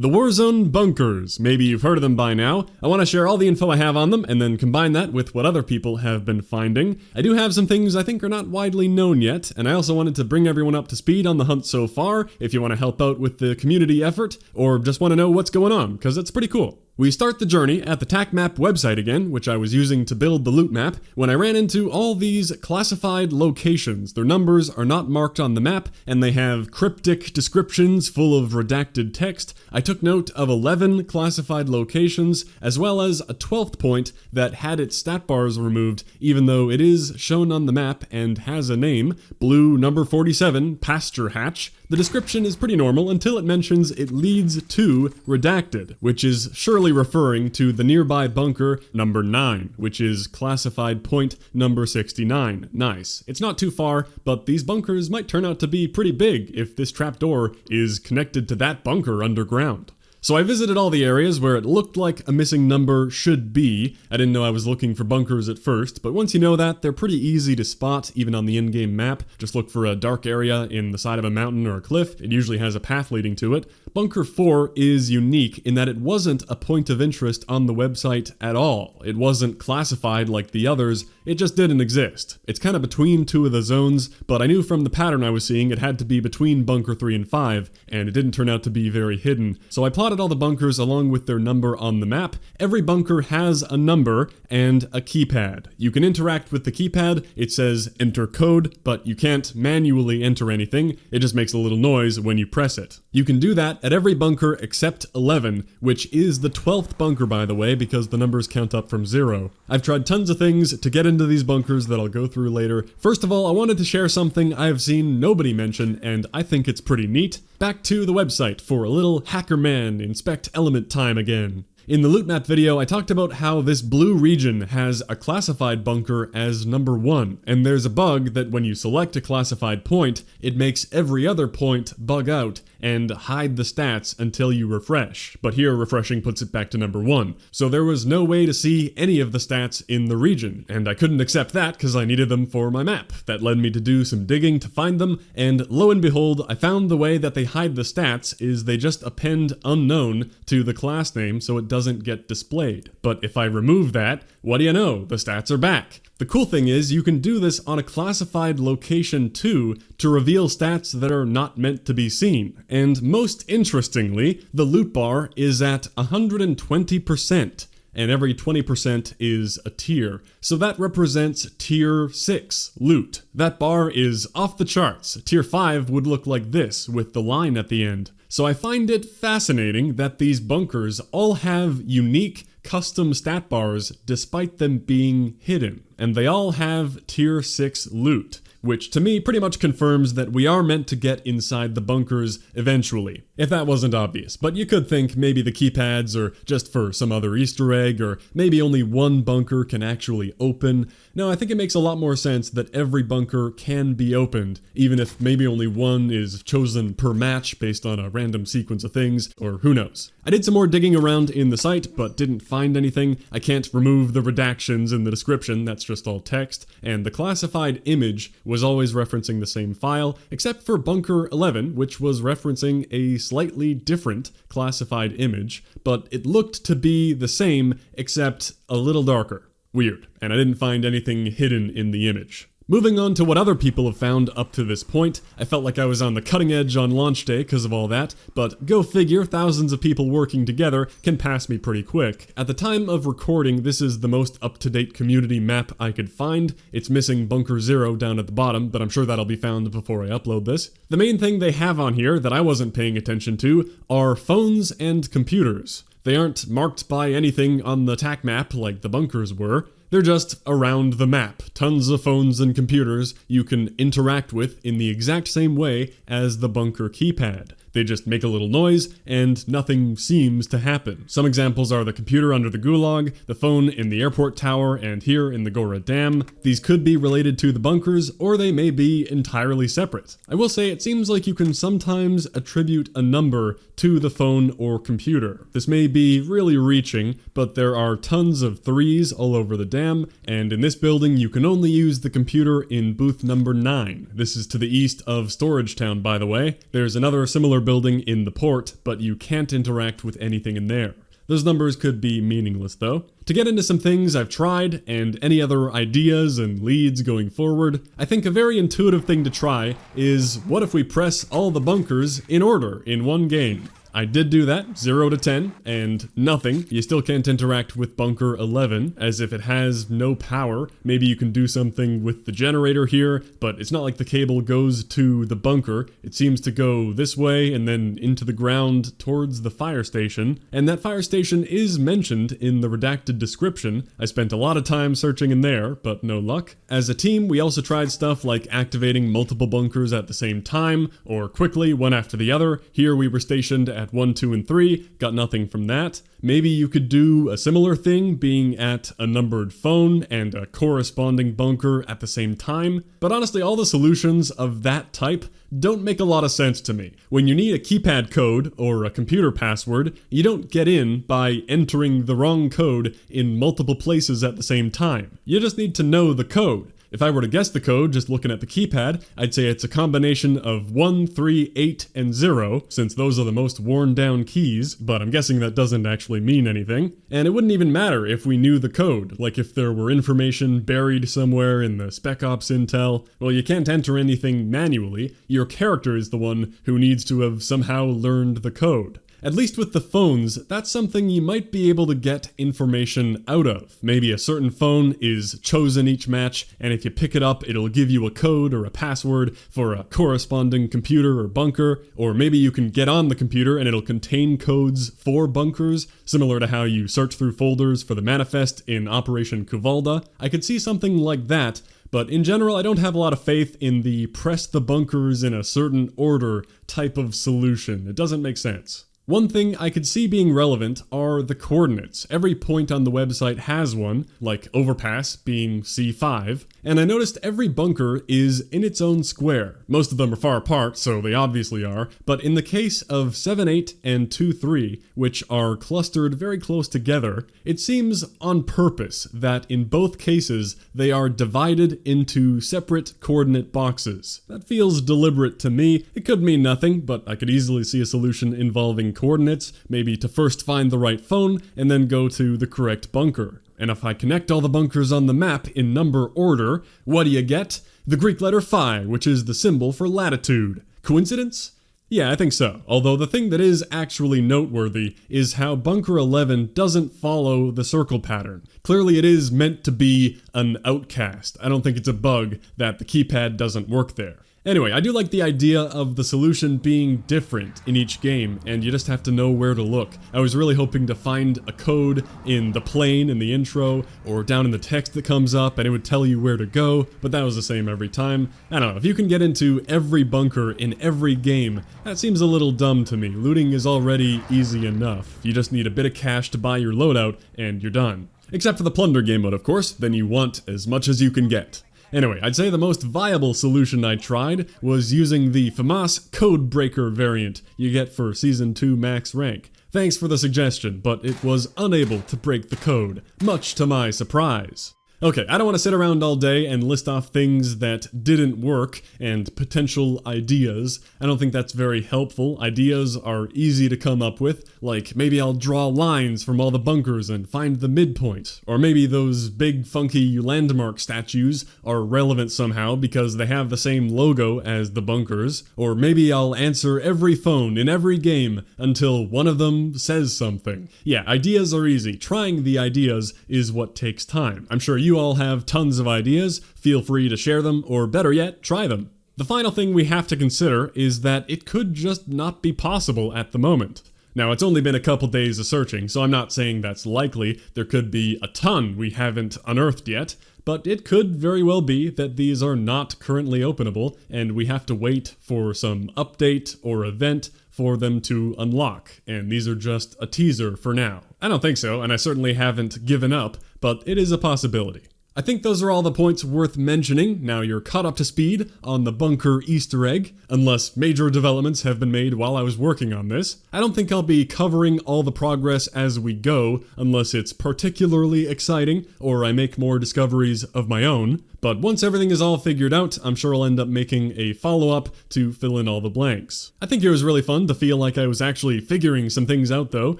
The Warzone bunkers. Maybe you've heard of them by now. I want to share all the info I have on them and then combine that with what other people have been finding. I do have some things I think are not widely known yet, and I also wanted to bring everyone up to speed on the hunt so far if you want to help out with the community effort or just want to know what's going on, because it's pretty cool. We start the journey at the TACMap website again, which I was using to build the loot map, when I ran into all these classified locations. Their numbers are not marked on the map, and they have cryptic descriptions full of redacted text. I took note of 11 classified locations, as well as a 12th point that had its stat bars removed, even though it is shown on the map and has a name, Blue Number 47 Pasture Hatch. The description is pretty normal until it mentions it leads to redacted, which is surely referring to the nearby bunker number 9, which is classified point number 69. Nice. It's not too far, but these bunkers might turn out to be pretty big if this trapdoor is connected to that bunker underground. So I visited all the areas where it looked like a missing number should be. I didn't know I was looking for bunkers at first, but once you know that, they're pretty easy to spot, even on the in-game map. Just look for a dark area in the side of a mountain or a cliff. It usually has a path leading to it. Bunker 4 is unique in that it wasn't a point of interest on the website at all. It wasn't classified like the others, it just didn't exist. It's kind of between two of the zones, but I knew from the pattern I was seeing it had to be between Bunker 3 and 5, and it didn't turn out to be very hidden. So I plotted all the bunkers along with their number on the map. Every bunker has a number and a keypad. You can interact with the keypad. It says enter code, but you can't manually enter anything. It just makes a little noise when you press it. You can do that at every bunker except 11, which is the 12th bunker, by the way, because the numbers count up from 0. I've tried tons of things to get into these bunkers that I'll go through later. First of all, I wanted to share something I've seen nobody mention, and I think it's pretty neat. Back to the website for a little HackerMan inspect element time again. In the loot map video, I talked about how this blue region has a classified bunker as number 1, and there's a bug that when you select a classified point, it makes every other point bug out and hide the stats until you refresh. But here, refreshing puts it back to number 1. So there was no way to see any of the stats in the region, and I couldn't accept that because I needed them for my map. That led me to do some digging to find them, and lo and behold, I found the way that they hide the stats is they just append unknown to the class name so it doesn't get displayed. But if I remove that, what do you know? The stats are back. The cool thing is you can do this on a classified location too to reveal stats that are not meant to be seen. And most interestingly, the loot bar is at 120%. And every 20% is a tier. So that represents tier 6 loot. That bar is off the charts. Tier 5 would look like this with the line at the end. So I find it fascinating that these bunkers all have unique custom stat bars despite them being hidden. And they all have tier 6 loot, which to me pretty much confirms that we are meant to get inside the bunkers eventually, if that wasn't obvious. But you could think maybe the keypads are just for some other Easter egg, or maybe only one bunker can actually open. No, I think it makes a lot more sense that every bunker can be opened, even if maybe only one is chosen per match based on a random sequence of things, or who knows. I did some more digging around in the site, but didn't find anything. I can't remove the redactions in the description, that's just all text, and the classified image was always referencing the same file, except for Bunker 11, which was referencing a slightly different classified image, but it looked to be the same, except a little darker. Weird, and I didn't find anything hidden in the image. Moving on to what other people have found up to this point, I felt like I was on the cutting edge on launch day because of all that, but go figure, thousands of people working together can pass me pretty quick. At the time of recording, this is the most up-to-date community map I could find. It's missing Bunker 0 down at the bottom, but I'm sure that'll be found before I upload this. The main thing they have on here that I wasn't paying attention to are phones and computers. They aren't marked by anything on the TAC map like the bunkers were. They're just around the map. Tons of phones and computers you can interact with in the exact same way as the bunker keypad. They just make a little noise, and nothing seems to happen. Some examples are the computer under the gulag, the phone in the airport tower, and here in the Gora Dam. These could be related to the bunkers, or they may be entirely separate. I will say it seems like you can sometimes attribute a number to the phone or computer. This may be really reaching, but there are tons of 3s all over the dam, and in this building you can only use the computer in booth number 9. This is to the east of Storage Town, by the way. There's another similar similar building in the port, but you can't interact with anything in there. Those numbers could be meaningless though. To get into some things I've tried, and any other ideas and leads going forward, I think a very intuitive thing to try is, what if we press all the bunkers in order in one game? I did do that, 0 to 10, and nothing. You still can't interact with bunker 11, as if it has no power. Maybe you can do something with the generator here, but it's not like the cable goes to the bunker. It seems to go this way and then into the ground towards the fire station, and that fire station is mentioned in the redacted description. I spent a lot of time searching in there, but no luck. As a team, we also tried stuff like activating multiple bunkers at the same time, or quickly, one after the other. Here we were stationed at 1, 2, and 3, got nothing from that. Maybe you could do a similar thing, being at a numbered phone and a corresponding bunker at the same time, but honestly all the solutions of that type don't make a lot of sense to me. When you need a keypad code or a computer password, you don't get in by entering the wrong code in multiple places at the same time. You just need to know the code. If I were to guess the code just looking at the keypad, I'd say it's a combination of 1, 3, 8, and 0, since those are the most worn down keys, but I'm guessing that doesn't actually mean anything. And it wouldn't even matter if we knew the code, like if there were information buried somewhere in the Spec Ops intel. Well, you can't enter anything manually. Your character is the one who needs to have somehow learned the code. At least with the phones, that's something you might be able to get information out of. Maybe a certain phone is chosen each match, and if you pick it up, it'll give you a code or a password for a corresponding computer or bunker, or maybe you can get on the computer and it'll contain codes for bunkers, similar to how you search through folders for the manifest in Operation Kuvalda. I could see something like that, but in general, I don't have a lot of faith in the press the bunkers in a certain order type of solution. It doesn't make sense. One thing I could see being relevant are the coordinates. Every point on the website has one, like overpass being C5, and I noticed every bunker is in its own square. Most of them are far apart, so they obviously are, but in the case of 7-8 and 2-3, which are clustered very close together, it seems on purpose that in both cases they are divided into separate coordinate boxes. That feels deliberate to me. It could mean nothing, but I could easily see a solution involving coordinates, maybe to first find the right phone and then go to the correct bunker. And if I connect all the bunkers on the map in number order, what do you get? The Greek letter phi, which is the symbol for latitude. Coincidence? Yeah, I think so. Although the thing that is actually noteworthy is how bunker 11 doesn't follow the circle pattern. Clearly it is meant to be an outcast. I don't think it's a bug that the keypad doesn't work there. Anyway, I do like the idea of the solution being different in each game, and you just have to know where to look. I was really hoping to find a code in the plane in the intro, or down in the text that comes up, and it would tell you where to go, but that was the same every time. I don't know, if you can get into every bunker in every game, that seems a little dumb to me. Looting is already easy enough. You just need a bit of cash to buy your loadout, and you're done. Except for the plunder game mode, of course, then you want as much as you can get. Anyway, I'd say the most viable solution I tried was using the FAMAS Code Breaker variant you get for Season 2 max rank. Thanks for the suggestion, but it was unable to break the code, much to my surprise. Okay, I don't want to sit around all day and list off things that didn't work and potential ideas. I don't think that's very helpful. Ideas are easy to come up with, like maybe I'll draw lines from all the bunkers and find the midpoint. Or maybe those big funky landmark statues are relevant somehow because they have the same logo as the bunkers. Or maybe I'll answer every phone in every game until one of them says something. Yeah, ideas are easy. Trying the ideas is what takes time. I'm sure you all have tons of ideas. Feel free to share them, or better yet, try them. The final thing we have to consider is that it could just not be possible at the moment. Now, it's only been a couple days of searching, so I'm not saying that's likely. There could be a ton we haven't unearthed yet, but it could very well be that these are not currently openable, and we have to wait for some update or event for them to unlock, and these are just a teaser for now. I don't think so, and I certainly haven't given up, but it is a possibility. I think those are all the points worth mentioning. Now you're caught up to speed on the bunker Easter egg, unless major developments have been made while I was working on this. I don't think I'll be covering all the progress as we go, unless it's particularly exciting, or I make more discoveries of my own. But once everything is all figured out, I'm sure I'll end up making a follow-up to fill in all the blanks. I think it was really fun to feel like I was actually figuring some things out though,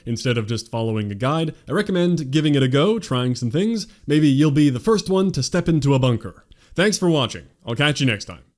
instead of just following a guide. I recommend giving it a go, trying some things. Maybe you'll be the first one to step into a bunker. Thanks for watching. I'll catch you next time.